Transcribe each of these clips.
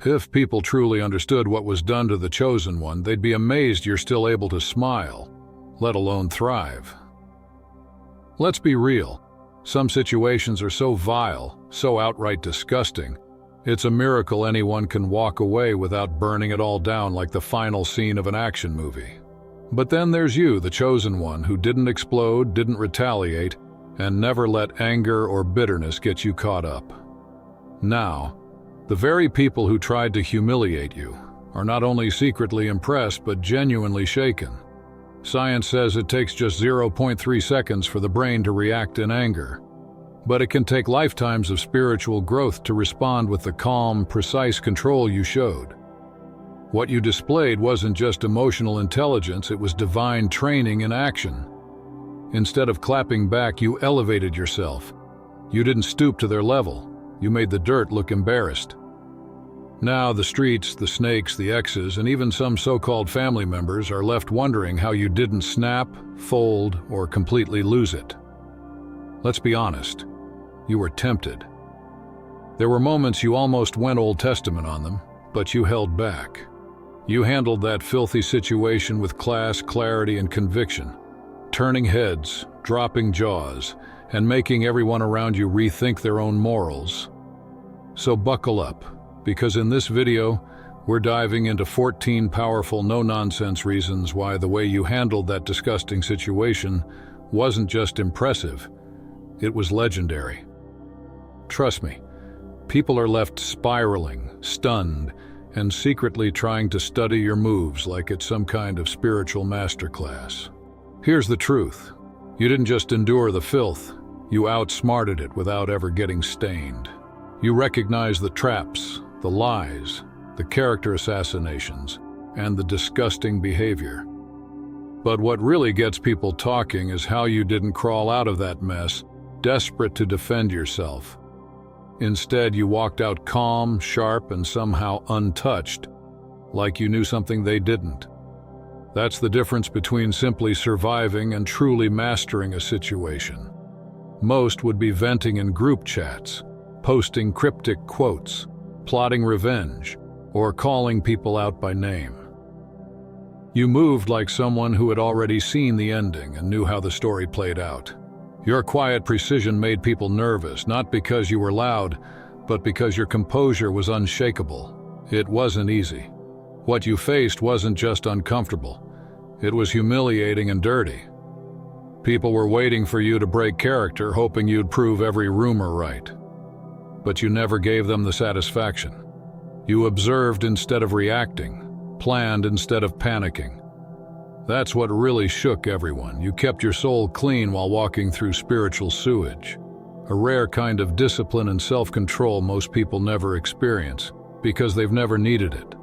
If people truly understood what was done to the chosen one, they'd be amazed you're still able to smile, let alone thrive. Let's be real. Some situations are so vile, so outright disgusting, it's a miracle anyone can walk away without burning it all down like the final scene of an action movie. But then there's you, the chosen one, who didn't explode, didn't retaliate, and never let anger or bitterness get you caught up. Now, the very people who tried to humiliate you are not only secretly impressed but genuinely shaken. Science says it takes just 0.3 seconds for the brain to react in anger. But it can take lifetimes of spiritual growth to respond with the calm, precise control you showed. What you displayed wasn't just emotional intelligence, it was divine training in action. Instead of clapping back, you elevated yourself. You didn't stoop to their level. You made the dirt look embarrassed. Now the streets, the snakes, the exes, and even some so-called family members are left wondering how you didn't snap, fold, or completely lose it. Let's be honest. You were tempted. There were moments you almost went Old Testament on them, but you held back. You handled that filthy situation with class, clarity, and conviction, turning heads, dropping jaws, and making everyone around you rethink their own morals. So buckle up, because in this video, we're diving into 14 powerful, no-nonsense reasons why the way you handled that disgusting situation wasn't just impressive, it was legendary. Trust me, people are left spiraling, stunned, and secretly trying to study your moves like it's some kind of spiritual masterclass. Here's the truth. You didn't just endure the filth, you outsmarted it without ever getting stained. You recognized the traps, the lies, the character assassinations, and the disgusting behavior. But what really gets people talking is how you didn't crawl out of that mess, desperate to defend yourself. Instead, you walked out calm, sharp, and somehow untouched, like you knew something they didn't. That's the difference between simply surviving and truly mastering a situation. Most would be venting in group chats, posting cryptic quotes, plotting revenge, or calling people out by name. You moved like someone who had already seen the ending and knew how the story played out. Your quiet precision made people nervous, not because you were loud, but because your composure was unshakable. It wasn't easy. What you faced wasn't just uncomfortable. It was humiliating and dirty. People were waiting for you to break character, hoping you'd prove every rumor right. But you never gave them the satisfaction. You observed instead of reacting, planned instead of panicking. That's what really shook everyone. You kept your soul clean while walking through spiritual sewage. A rare kind of discipline and self-control most people never experience, because they've never needed it.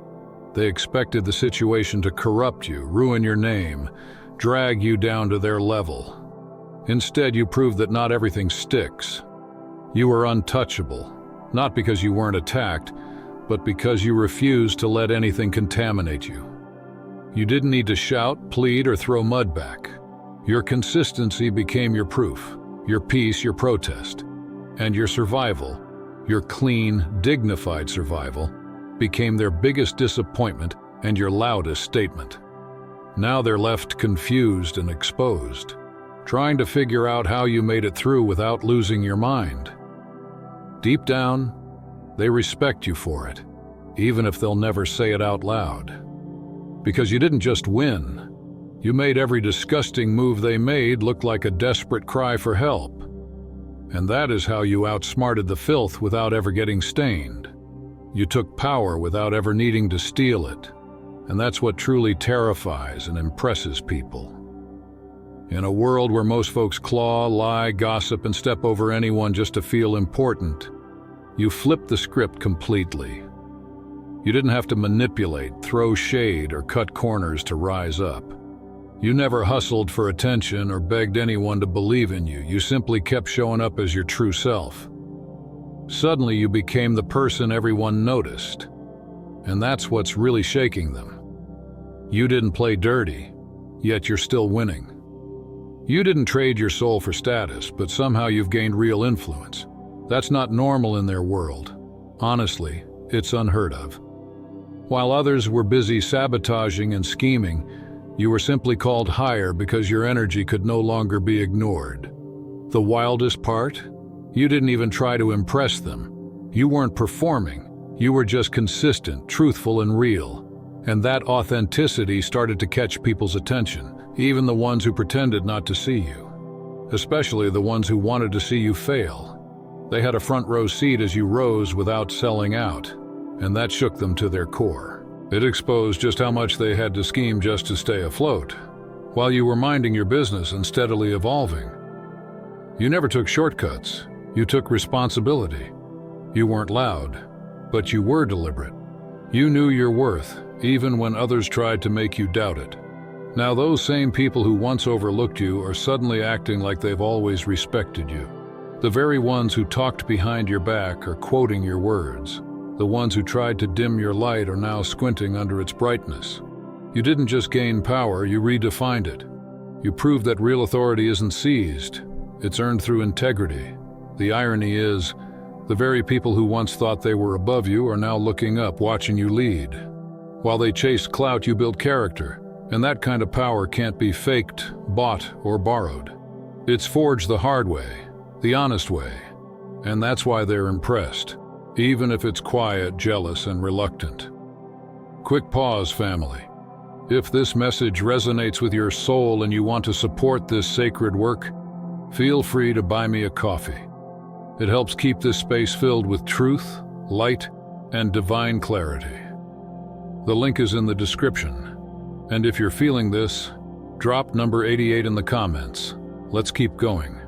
They expected the situation to corrupt you, ruin your name, drag you down to their level. Instead, you proved that not everything sticks. You were untouchable, not because you weren't attacked, but because you refused to let anything contaminate you. You didn't need to shout, plead, or throw mud back. Your consistency became your proof, your peace, your protest, and your survival, your clean, dignified survival, became their biggest disappointment and your loudest statement. Now they're left confused and exposed, trying to figure out how you made it through without losing your mind. Deep down, they respect you for it, even if they'll never say it out loud. Because you didn't just win, you made every disgusting move they made look like a desperate cry for help. And that is how you outsmarted the filth without ever getting stained. You took power without ever needing to steal it. And that's what truly terrifies and impresses people. In a world where most folks claw, lie, gossip, and step over anyone just to feel important, you flipped the script completely. You didn't have to manipulate, throw shade, or cut corners to rise up. You never hustled for attention or begged anyone to believe in you. You simply kept showing up as your true self. Suddenly, you became the person everyone noticed. And that's what's really shaking them. You didn't play dirty, yet you're still winning. You didn't trade your soul for status, but somehow you've gained real influence. That's not normal in their world. Honestly, it's unheard of. While others were busy sabotaging and scheming, you were simply called higher because your energy could no longer be ignored. The wildest part? You didn't even try to impress them. You weren't performing. You were just consistent, truthful, and real. And that authenticity started to catch people's attention, even the ones who pretended not to see you. Especially the ones who wanted to see you fail. They had a front row seat as you rose without selling out, and that shook them to their core. It exposed just how much they had to scheme just to stay afloat, while you were minding your business and steadily evolving. You never took shortcuts. You took responsibility. You weren't loud, but you were deliberate. You knew your worth, even when others tried to make you doubt it. Now those same people who once overlooked you are suddenly acting like they've always respected you. The very ones who talked behind your back are quoting your words. The ones who tried to dim your light are now squinting under its brightness. You didn't just gain power, you redefined it. You proved that real authority isn't seized, it's earned through integrity. The irony is, the very people who once thought they were above you are now looking up, watching you lead. While they chased clout, you built character, and that kind of power can't be faked, bought, or borrowed. It's forged the hard way, the honest way, and that's why they're impressed, even if it's quiet, jealous, and reluctant. Quick pause, family. If this message resonates with your soul and you want to support this sacred work, feel free to buy me a coffee. It helps keep this space filled with truth, light, and divine clarity. The link is in the description. And if you're feeling this, drop number 88 in the comments. Let's keep going.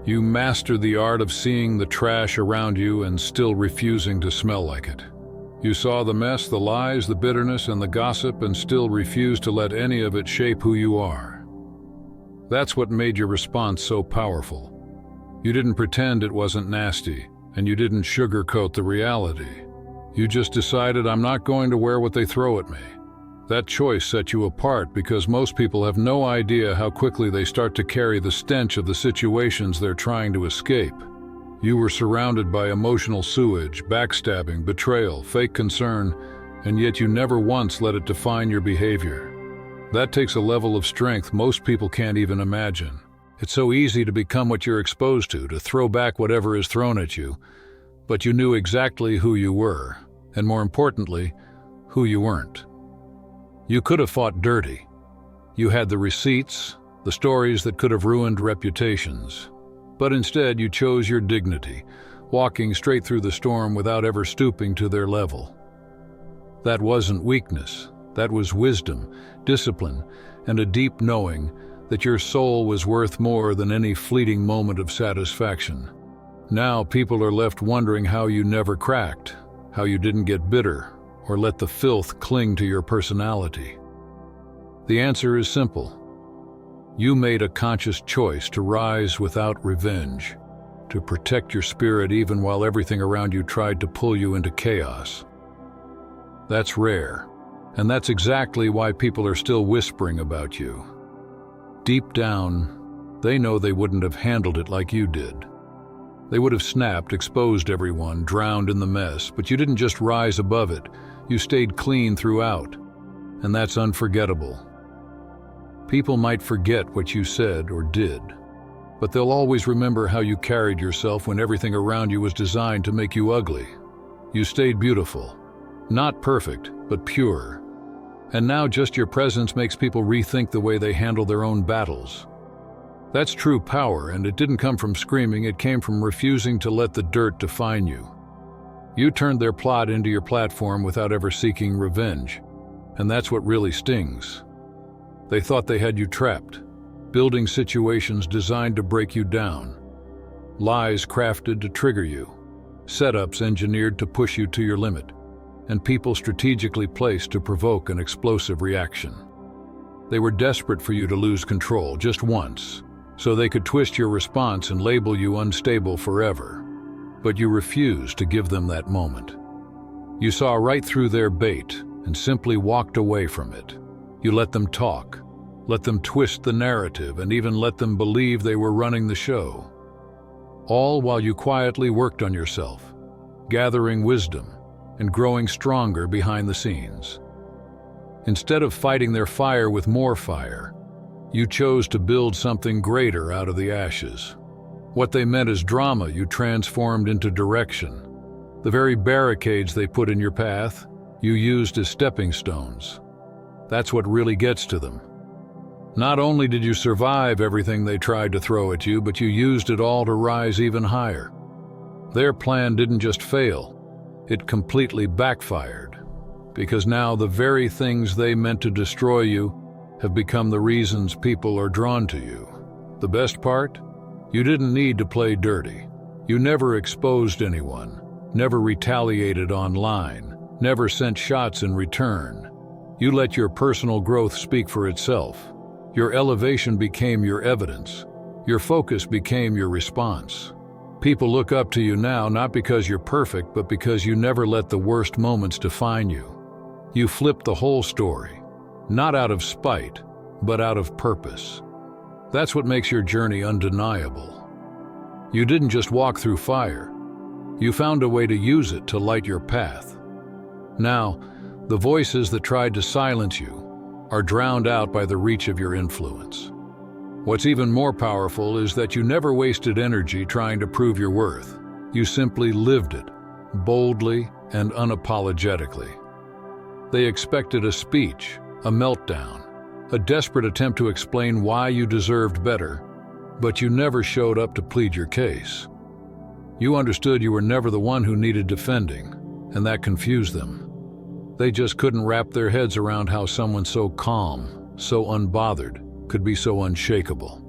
You mastered the art of seeing the trash around you and still refusing to smell like it. You saw the mess, the lies, the bitterness, and the gossip, and still refused to let any of it shape who you are. That's what made your response so powerful. You didn't pretend it wasn't nasty, and you didn't sugarcoat the reality. You just decided, I'm not going to wear what they throw at me. That choice set you apart because most people have no idea how quickly they start to carry the stench of the situations they're trying to escape. You were surrounded by emotional sewage, backstabbing, betrayal, fake concern, and yet you never once let it define your behavior. That takes a level of strength most people can't even imagine. It's so easy to become what you're exposed to throw back whatever is thrown at you, but you knew exactly who you were, and more importantly, who you weren't. You could have fought dirty. You had the receipts, the stories that could have ruined reputations. But instead you chose your dignity, walking straight through the storm without ever stooping to their level. That wasn't weakness, that was wisdom, discipline, and a deep knowing that your soul was worth more than any fleeting moment of satisfaction. Now people are left wondering how you never cracked, how you didn't get bitter, or let the filth cling to your personality. The answer is simple. You made a conscious choice to rise without revenge, to protect your spirit even while everything around you tried to pull you into chaos. That's rare, and that's exactly why people are still whispering about you. Deep down, they know they wouldn't have handled it like you did. They would have snapped, exposed everyone, drowned in the mess, but you didn't just rise above it, you stayed clean throughout, and that's unforgettable. People might forget what you said or did, but they'll always remember how you carried yourself when everything around you was designed to make you ugly. You stayed beautiful, not perfect, but pure. And now just your presence makes people rethink the way they handle their own battles. That's true power, and it didn't come from screaming, it came from refusing to let the dirt define you. You turned their plot into your platform without ever seeking revenge, and that's what really stings. They thought they had you trapped, building situations designed to break you down, lies crafted to trigger you, setups engineered to push you to your limit, and people strategically placed to provoke an explosive reaction. They were desperate for you to lose control just once, so they could twist your response and label you unstable forever. But you refused to give them that moment. You saw right through their bait and simply walked away from it. You let them talk, let them twist the narrative, and even let them believe they were running the show. All while you quietly worked on yourself, gathering wisdom, and growing stronger behind the scenes. Instead of fighting their fire with more fire, you chose to build something greater out of the ashes. What they meant as drama, you transformed into direction. The very barricades they put in your path, you used as stepping stones. That's what really gets to them. Not only did you survive everything they tried to throw at you, but you used it all to rise even higher. Their plan didn't just fail, it completely backfired. Because now the very things they meant to destroy you have become the reasons people are drawn to you. The best part? You didn't need to play dirty. You never exposed anyone, never retaliated online, never sent shots in return. You let your personal growth speak for itself. Your elevation became your evidence. Your focus became your response. People look up to you now not because you're perfect, but because you never let the worst moments define you. You flipped the whole story, not out of spite, but out of purpose. That's what makes your journey undeniable. You didn't just walk through fire. You found a way to use it to light your path. Now, the voices that tried to silence you are drowned out by the reach of your influence. What's even more powerful is that you never wasted energy trying to prove your worth. You simply lived it, boldly and unapologetically. They expected a speech, a meltdown, a desperate attempt to explain why you deserved better, but you never showed up to plead your case. You understood you were never the one who needed defending, and that confused them. They just couldn't wrap their heads around how someone so calm, so unbothered, could be so unshakable.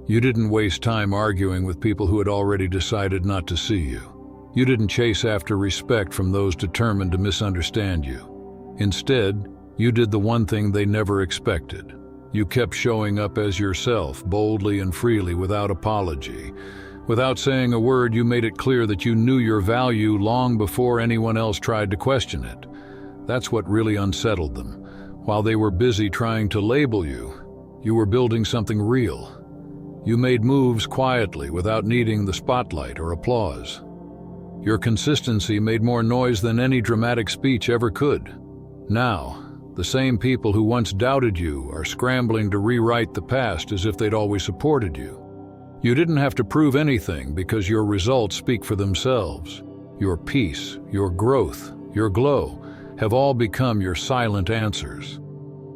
You didn't waste time arguing with people who had already decided not to see you. You didn't chase after respect from those determined to misunderstand you. Instead, you did the one thing they never expected. You kept showing up as yourself, boldly and freely, without apology. Without saying a word, you made it clear that you knew your value long before anyone else tried to question it. That's what really unsettled them. While they were busy trying to label you, you were building something real. You made moves quietly without needing the spotlight or applause. Your consistency made more noise than any dramatic speech ever could. Now, the same people who once doubted you are scrambling to rewrite the past as if they'd always supported you. You didn't have to prove anything because your results speak for themselves. Your peace, your growth, your glow have all become your silent answers.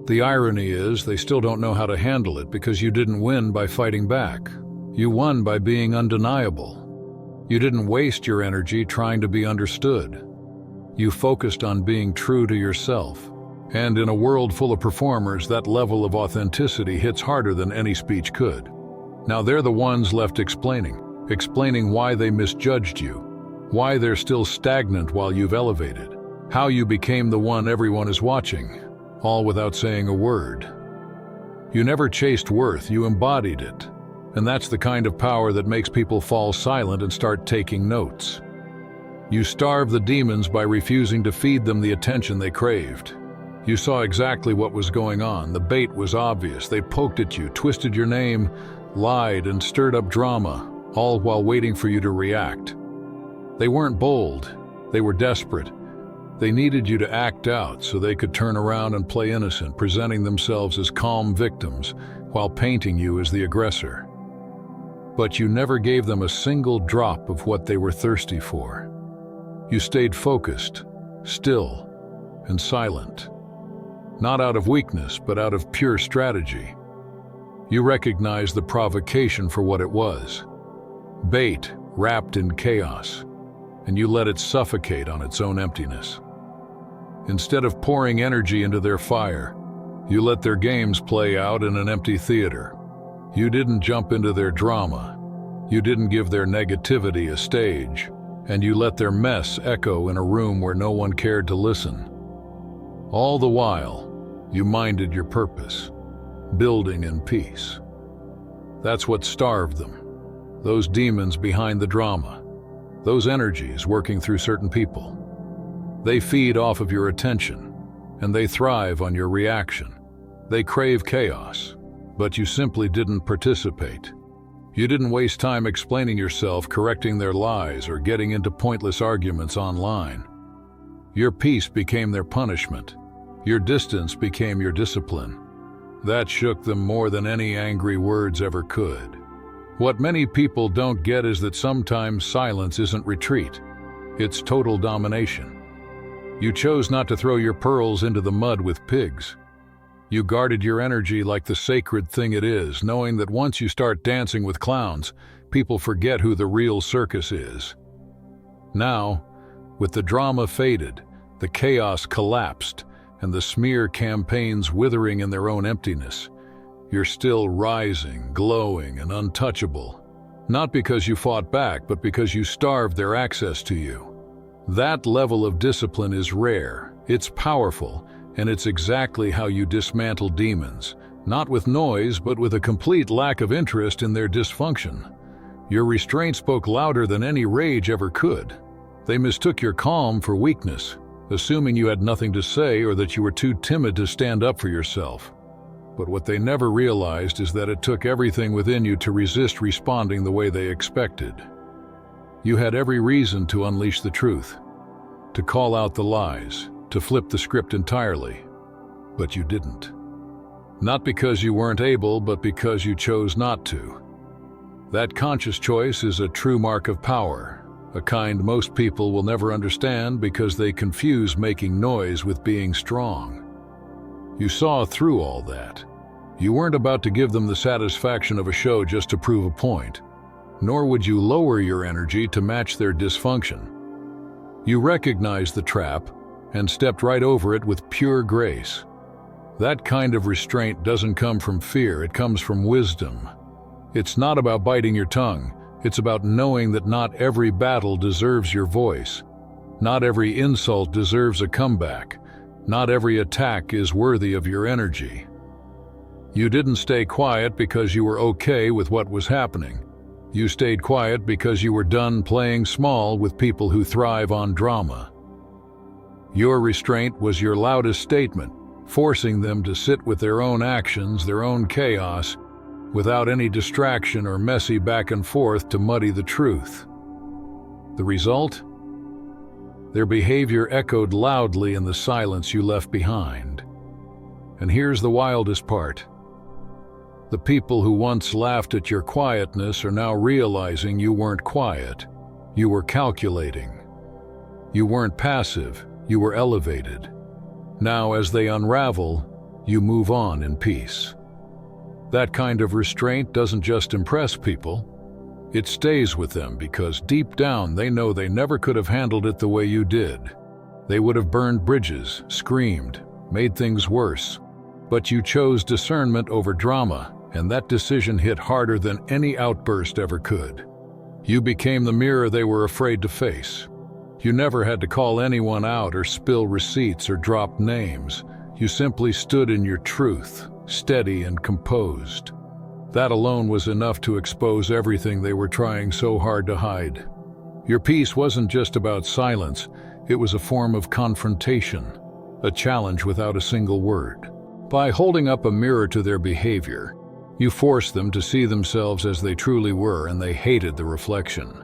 The irony is they still don't know how to handle it because you didn't win by fighting back. You won by being undeniable. You didn't waste your energy trying to be understood. You focused on being true to yourself. And in a world full of performers, that level of authenticity hits harder than any speech could. Now they're the ones left explaining why they misjudged you, why they're still stagnant while you've elevated, how you became the one everyone is watching, all without saying a word. You never chased worth, you embodied it. And that's the kind of power that makes people fall silent and start taking notes. You starved the demons by refusing to feed them the attention they craved. You saw exactly what was going on. The bait was obvious. They poked at you, twisted your name, lied, and stirred up drama, all while waiting for you to react. They weren't bold. They were desperate. They needed you to act out so they could turn around and play innocent, presenting themselves as calm victims while painting you as the aggressor. But you never gave them a single drop of what they were thirsty for. You stayed focused, still, and silent. Not out of weakness, but out of pure strategy. You recognized the provocation for what it was. Bait wrapped in chaos, and you let it suffocate on its own emptiness. Instead of pouring energy into their fire, you let their games play out in an empty theater. You didn't jump into their drama. You didn't give their negativity a stage, and you let their mess echo in a room where no one cared to listen. All the while, you minded your purpose, building in peace. That's what starved them. Those demons behind the drama, those energies working through certain people. They feed off of your attention, and they thrive on your reaction. They crave chaos, but you simply didn't participate. You didn't waste time explaining yourself, correcting their lies, or getting into pointless arguments online. Your peace became their punishment. Your distance became your discipline. That shook them more than any angry words ever could. What many people don't get is that sometimes silence isn't retreat. It's total domination. You chose not to throw your pearls into the mud with pigs. You guarded your energy like the sacred thing it is, knowing that once you start dancing with clowns, people forget who the real circus is. Now, with the drama faded, the chaos collapsed, and the smear campaigns withering in their own emptiness, you're still rising, glowing, and untouchable. Not because you fought back, but because you starved their access to you. That level of discipline is rare, it's powerful, and it's exactly how you dismantle demons, not with noise, but with a complete lack of interest in their dysfunction. Your restraint spoke louder than any rage ever could. They mistook your calm for weakness, assuming you had nothing to say or that you were too timid to stand up for yourself. But what they never realized is that it took everything within you to resist responding the way they expected. You had every reason to unleash the truth, to call out the lies, to flip the script entirely, but you didn't. Not because you weren't able, but because you chose not to. That conscious choice is a true mark of power, a kind most people will never understand because they confuse making noise with being strong. You saw through all that. You weren't about to give them the satisfaction of a show just to prove a point, nor would you lower your energy to match their dysfunction. You recognized the trap and stepped right over it with pure grace. That kind of restraint doesn't come from fear, it comes from wisdom. It's not about biting your tongue, it's about knowing that not every battle deserves your voice. Not every insult deserves a comeback. Not every attack is worthy of your energy. You didn't stay quiet because you were okay with what was happening. You stayed quiet because you were done playing small with people who thrive on drama. Your restraint was your loudest statement, forcing them to sit with their own actions, their own chaos, without any distraction or messy back and forth to muddy the truth. The result? Their behavior echoed loudly in the silence you left behind. And here's the wildest part. The people who once laughed at your quietness are now realizing you weren't quiet. You were calculating. You weren't passive, you were elevated. Now, as they unravel, you move on in peace. That kind of restraint doesn't just impress people, it stays with them because deep down they know they never could have handled it the way you did. They would have burned bridges, screamed, made things worse. But you chose discernment over drama, and that decision hit harder than any outburst ever could. You became the mirror they were afraid to face. You never had to call anyone out or spill receipts or drop names. You simply stood in your truth, steady and composed. That alone was enough to expose everything they were trying so hard to hide. Your peace wasn't just about silence, it was a form of confrontation, a challenge without a single word. By holding up a mirror to their behavior, you forced them to see themselves as they truly were, and they hated the reflection.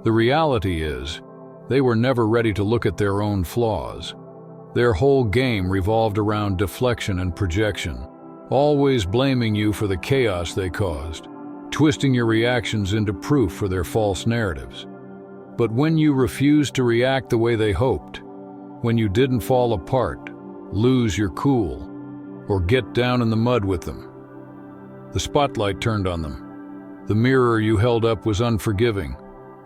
The reality is, they were never ready to look at their own flaws. Their whole game revolved around deflection and projection, always blaming you for the chaos they caused, twisting your reactions into proof for their false narratives. But when you refused to react the way they hoped, when you didn't fall apart, lose your cool, or get down in the mud with them, the spotlight turned on them. The mirror you held up was unforgiving,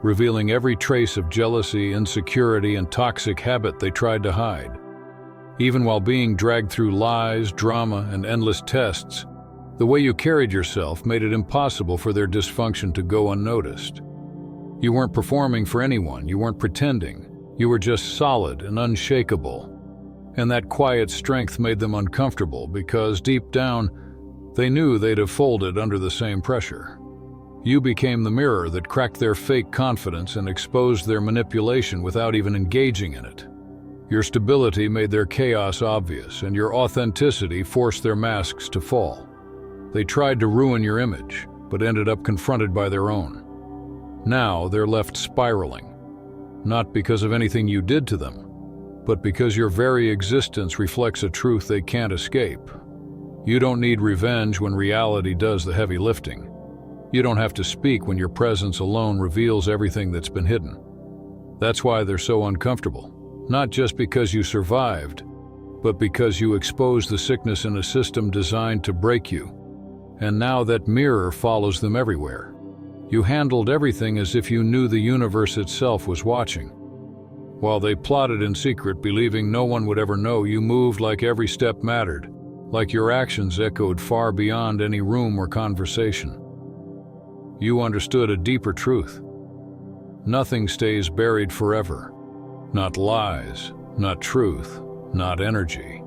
revealing every trace of jealousy, insecurity, and toxic habit they tried to hide. Even while being dragged through lies, drama, and endless tests, the way you carried yourself made it impossible for their dysfunction to go unnoticed. You weren't performing for anyone, you weren't pretending, you were just solid and unshakable. And that quiet strength made them uncomfortable because deep down, they knew they'd have folded under the same pressure. You became the mirror that cracked their fake confidence and exposed their manipulation without even engaging in it. Your stability made their chaos obvious, and your authenticity forced their masks to fall. They tried to ruin your image, but ended up confronted by their own. Now they're left spiraling, not because of anything you did to them, but because your very existence reflects a truth they can't escape. You don't need revenge when reality does the heavy lifting. You don't have to speak when your presence alone reveals everything that's been hidden. That's why they're so uncomfortable. Not just because you survived, but because you exposed the sickness in a system designed to break you. And now that mirror follows them everywhere. You handled everything as if you knew the universe itself was watching. While they plotted in secret, believing no one would ever know, you moved like every step mattered, like your actions echoed far beyond any room or conversation. You understood a deeper truth. Nothing stays buried forever. Not lies, not truth, not energy.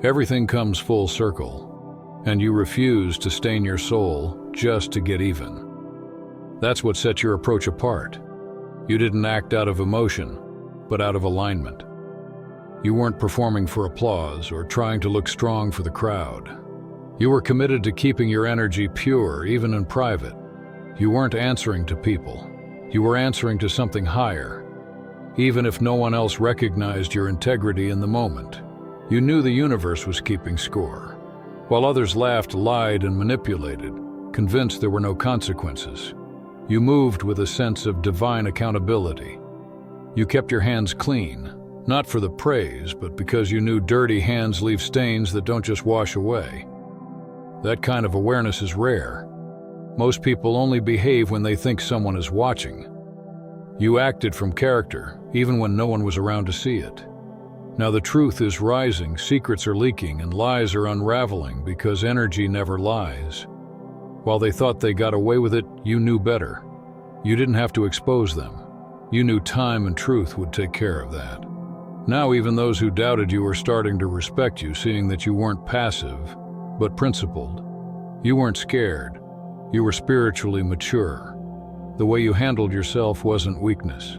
Everything comes full circle, and you refuse to stain your soul just to get even. That's what set your approach apart. You didn't act out of emotion, but out of alignment. You weren't performing for applause or trying to look strong for the crowd. You were committed to keeping your energy pure, even in private. You weren't answering to people. You were answering to something higher. Even if no one else recognized your integrity in the moment, you knew the universe was keeping score. While others laughed, lied, and manipulated, convinced there were no consequences, you moved with a sense of divine accountability. You kept your hands clean, not for the praise, but because you knew dirty hands leave stains that don't just wash away. That kind of awareness is rare. Most people only behave when they think someone is watching. You acted from character, even when no one was around to see it. Now the truth is rising, secrets are leaking, and lies are unraveling because energy never lies. While they thought they got away with it, you knew better. You didn't have to expose them. You knew time and truth would take care of that. Now even those who doubted you are starting to respect you, seeing that you weren't passive, but principled. You weren't scared. You were spiritually mature. The way you handled yourself wasn't weakness.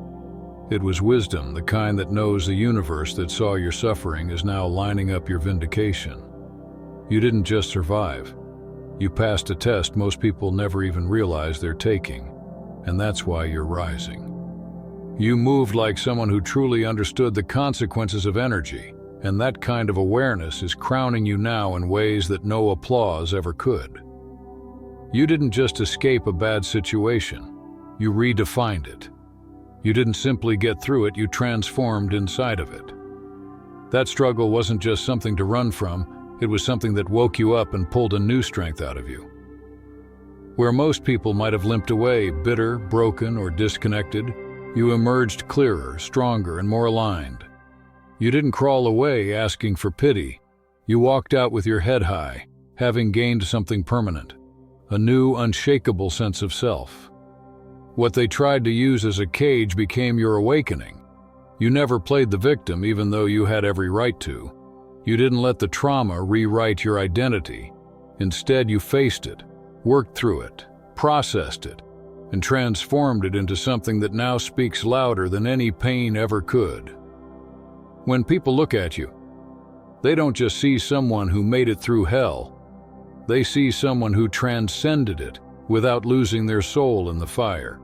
It was wisdom, the kind that knows the universe that saw your suffering is now lining up your vindication. You didn't just survive. You passed a test most people never even realize they're taking, and that's why you're rising. You moved like someone who truly understood the consequences of energy, and that kind of awareness is crowning you now in ways that no applause ever could. You didn't just escape a bad situation. You redefined it. You didn't simply get through it, you transformed inside of it. That struggle wasn't just something to run from, it was something that woke you up and pulled a new strength out of you. Where most people might have limped away, bitter, broken, or disconnected, you emerged clearer, stronger, and more aligned. You didn't crawl away asking for pity. You walked out with your head high, having gained something permanent, a new, unshakable sense of self. What they tried to use as a cage became your awakening. You never played the victim, even though you had every right to. You didn't let the trauma rewrite your identity. Instead, you faced it, worked through it, processed it, and transformed it into something that now speaks louder than any pain ever could. When people look at you, they don't just see someone who made it through hell. They see someone who transcended it without losing their soul in the fire.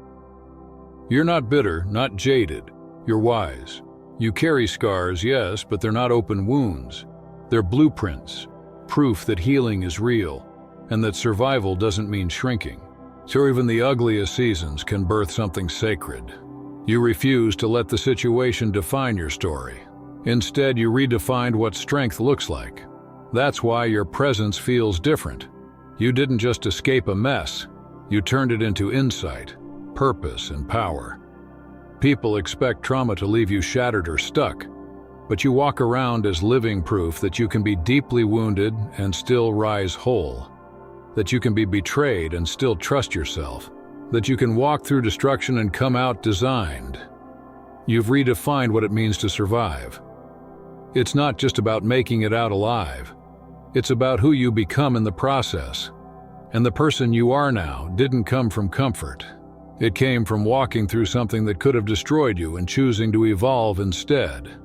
You're not bitter, not jaded. You're wise. You carry scars, yes, but they're not open wounds. They're blueprints, proof that healing is real, and that survival doesn't mean shrinking. So even the ugliest seasons can birth something sacred. You refuse to let the situation define your story. Instead, you redefined what strength looks like. That's why your presence feels different. You didn't just escape a mess, you turned it into insight, purpose, and power. People expect trauma to leave you shattered or stuck, but you walk around as living proof that you can be deeply wounded and still rise whole, that you can be betrayed and still trust yourself, that you can walk through destruction and come out designed. You've redefined what it means to survive. It's not just about making it out alive. It's about who you become in the process. And the person you are now didn't come from comfort. It came from walking through something that could have destroyed you and choosing to evolve instead.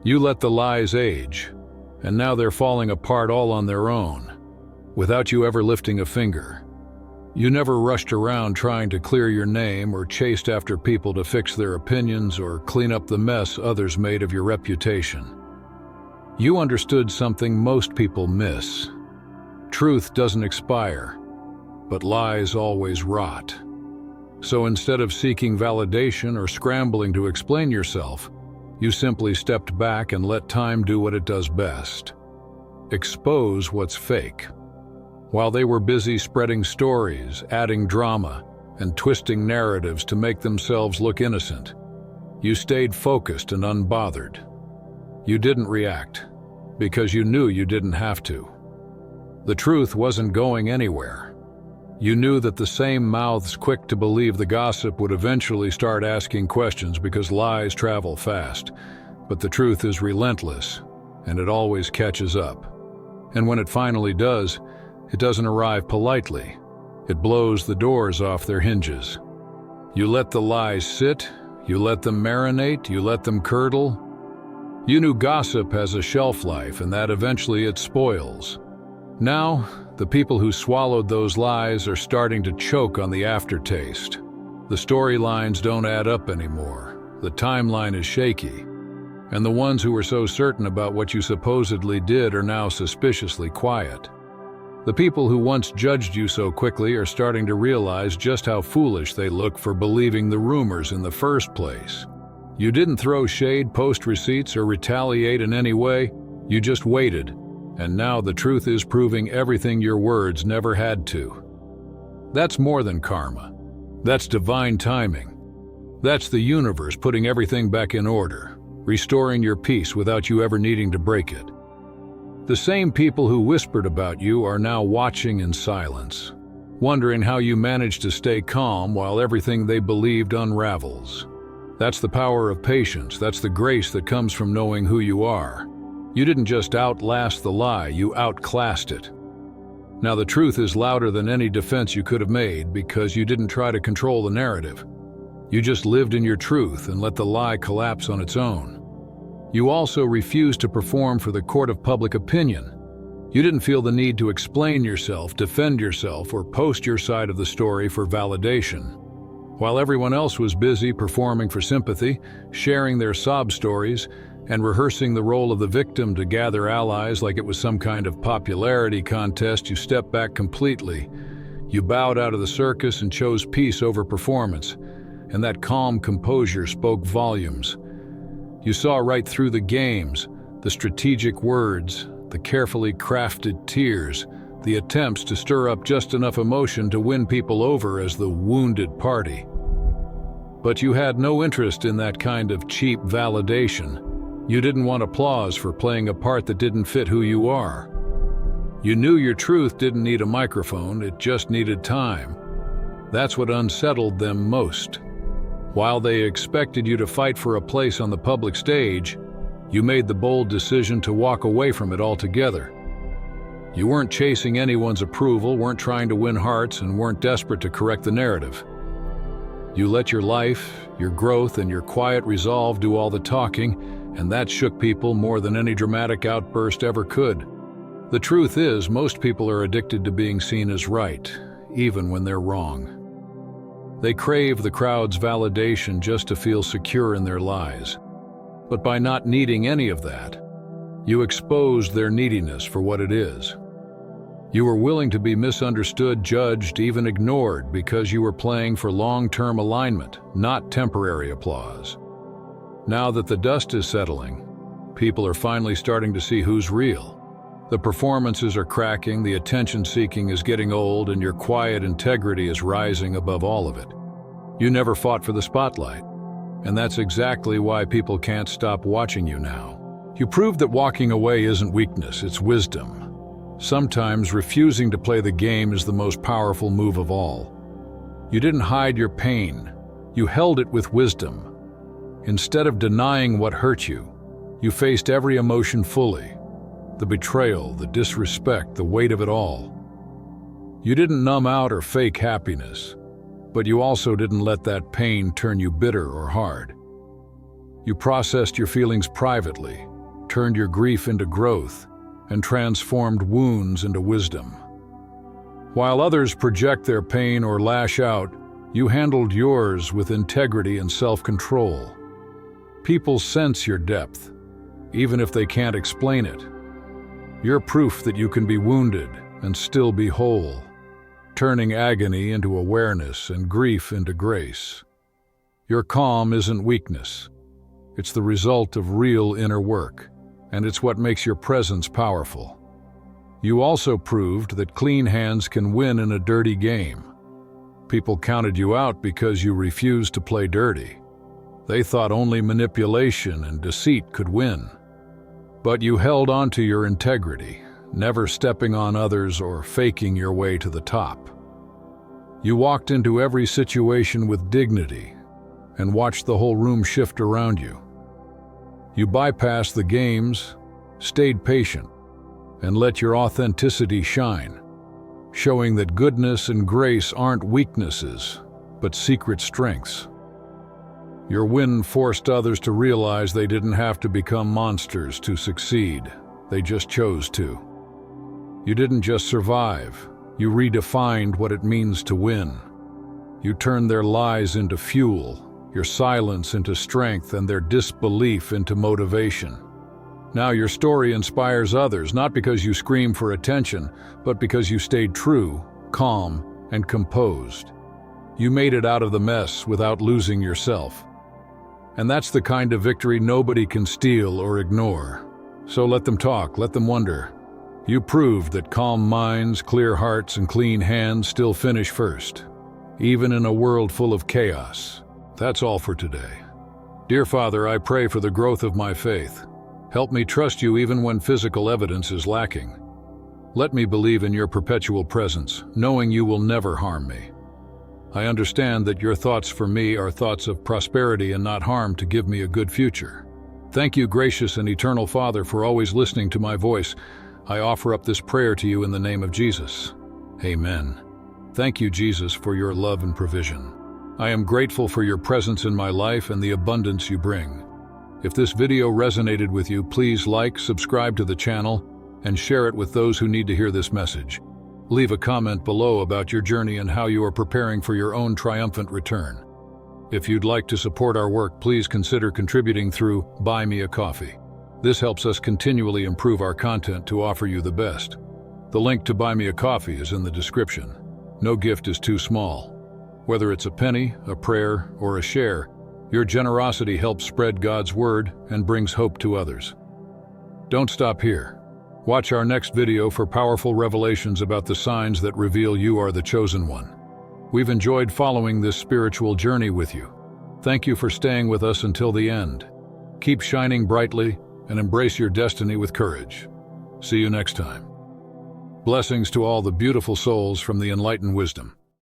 You let the lies age, and now they're falling apart all on their own, without you ever lifting a finger. You never rushed around trying to clear your name or chased after people to fix their opinions or clean up the mess others made of your reputation. You understood something most people miss. Truth doesn't expire, but lies always rot. So instead of seeking validation or scrambling to explain yourself, you simply stepped back and let time do what it does best: expose what's fake. While they were busy spreading stories, adding drama, and twisting narratives to make themselves look innocent, you stayed focused and unbothered. You didn't react, because you knew you didn't have to. The truth wasn't going anywhere. You knew that the same mouths quick to believe the gossip would eventually start asking questions, because lies travel fast. But the truth is relentless, and it always catches up. And when it finally does, it doesn't arrive politely. It blows the doors off their hinges. You let the lies sit, you let them marinate, you let them curdle. You knew gossip has a shelf life and that eventually it spoils. Now, the people who swallowed those lies are starting to choke on the aftertaste. The storylines don't add up anymore. The timeline is shaky. And the ones who were so certain about what you supposedly did are now suspiciously quiet. The people who once judged you so quickly are starting to realize just how foolish they look for believing the rumors in the first place. You didn't throw shade, post receipts, or retaliate in any way. You just waited, and now the truth is proving everything your words never had to. That's more than karma. That's divine timing. That's the universe putting everything back in order, restoring your peace without you ever needing to break it. The same people who whispered about you are now watching in silence, wondering how you managed to stay calm while everything they believed unravels. That's the power of patience. That's the grace that comes from knowing who you are. You didn't just outlast the lie, you outclassed it. Now the truth is louder than any defense you could have made, because you didn't try to control the narrative. You just lived in your truth and let the lie collapse on its own. You also refused to perform for the court of public opinion. You didn't feel the need to explain yourself, defend yourself, or post your side of the story for validation. While everyone else was busy performing for sympathy, sharing their sob stories, and rehearsing the role of the victim to gather allies like it was some kind of popularity contest, you stepped back completely. You bowed out of the circus and chose peace over performance, and that calm composure spoke volumes. You saw right through the games, the strategic words, the carefully crafted tears, the attempts to stir up just enough emotion to win people over as the wounded party. But you had no interest in that kind of cheap validation. You didn't want applause for playing a part that didn't fit who you are. You knew your truth didn't need a microphone, it just needed time. That's what unsettled them most. While they expected you to fight for a place on the public stage, you made the bold decision to walk away from it altogether. You weren't chasing anyone's approval, weren't trying to win hearts, and weren't desperate to correct the narrative. You let your life, your growth, and your quiet resolve do all the talking, and that shook people more than any dramatic outburst ever could. The truth is, most people are addicted to being seen as right, even when they're wrong. They crave the crowd's validation just to feel secure in their lies. But by not needing any of that, you exposed their neediness for what it is. You were willing to be misunderstood, judged, even ignored, because you were playing for long-term alignment, not temporary applause. Now that the dust is settling, people are finally starting to see who's real. The performances are cracking, the attention-seeking is getting old, and your quiet integrity is rising above all of it. You never fought for the spotlight, and that's exactly why people can't stop watching you now. You proved that walking away isn't weakness, it's wisdom. Sometimes refusing to play the game is the most powerful move of all. You didn't hide your pain, you held it with wisdom. Instead of denying what hurt you, you faced every emotion fully. The betrayal, the disrespect, the weight of it all. You didn't numb out or fake happiness, but you also didn't let that pain turn you bitter or hard. You processed your feelings privately, turned your grief into growth, and transformed wounds into wisdom. While others project their pain or lash out, you handled yours with integrity and self-control. People sense your depth, even if they can't explain it. You're proof that you can be wounded and still be whole, turning agony into awareness and grief into grace. Your calm isn't weakness. It's the result of real inner work, and it's what makes your presence powerful. You also proved that clean hands can win in a dirty game. People counted you out because you refused to play dirty. They thought only manipulation and deceit could win. But you held on to your integrity, never stepping on others or faking your way to the top. You walked into every situation with dignity and watched the whole room shift around you. You bypassed the games, stayed patient, and let your authenticity shine, showing that goodness and grace aren't weaknesses, but secret strengths. Your win forced others to realize they didn't have to become monsters to succeed. They just chose to. You didn't just survive, you redefined what it means to win. You turned their lies into fuel, your silence into strength, and their disbelief into motivation. Now your story inspires others, not because you scream for attention, but because you stayed true, calm, and composed. You made it out of the mess without losing yourself. And that's the kind of victory nobody can steal or ignore. So let them talk, let them wonder. You proved that calm minds, clear hearts, and clean hands still finish first, even in a world full of chaos. That's all for today. Dear Father, I pray for the growth of my faith. Help me trust you even when physical evidence is lacking. Let me believe in your perpetual presence, knowing you will never harm me. I understand that your thoughts for me are thoughts of prosperity and not harm, to give me a good future. Thank you, gracious and eternal Father, for always listening to my voice. I offer up this prayer to you in the name of Jesus. Amen. Thank you, Jesus, for your love and provision. I am grateful for your presence in my life and the abundance you bring. If this video resonated with you, please like, subscribe to the channel, and share it with those who need to hear this message. Leave a comment below about your journey and how you are preparing for your own triumphant return. If you'd like to support our work, please consider contributing through Buy Me a Coffee. This helps us continually improve our content to offer you the best. The link to Buy Me a Coffee is in the description. No gift is too small. Whether it's a penny, a prayer, or a share, your generosity helps spread God's word and brings hope to others. Don't stop here. Watch our next video for powerful revelations about the signs that reveal you are the chosen one. We've enjoyed following this spiritual journey with you. Thank you for staying with us until the end. Keep shining brightly and embrace your destiny with courage. See you next time. Blessings to all the beautiful souls from the Enlighten Wisdom.